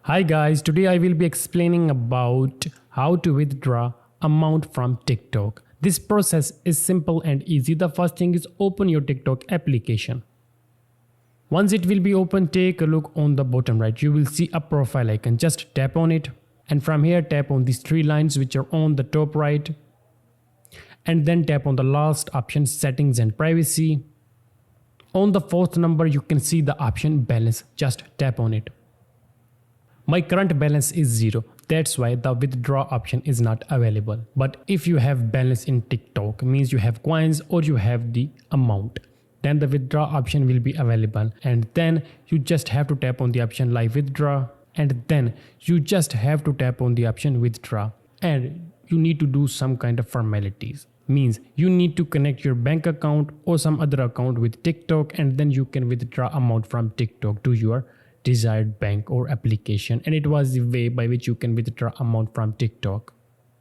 Hi guys, today I will be explaining about how to withdraw amount from TikTok. This process is simple and easy. The first thing is open your TikTok application. Once it will be open, take a look on the bottom right. You will see a profile icon. Just tap on it, and from here tap on these three lines which are on the top right, and then tap on the last option, settings and privacy. On the fourth number you can see the option balance. Just tap on it. My current balance is 0. That's why the withdraw option is not available. But if you have balance in TikTok, means you have coins or you have the amount, then the withdraw option will be available. And then you just have to tap on the option live withdraw. And then you just have to tap on the option withdraw. And you need to do some kind of formalities. Means you need to connect your bank account or some other account with TikTok, and then you can withdraw amount from TikTok to your desired bank or application. And it was the way by which you can withdraw amount from TikTok.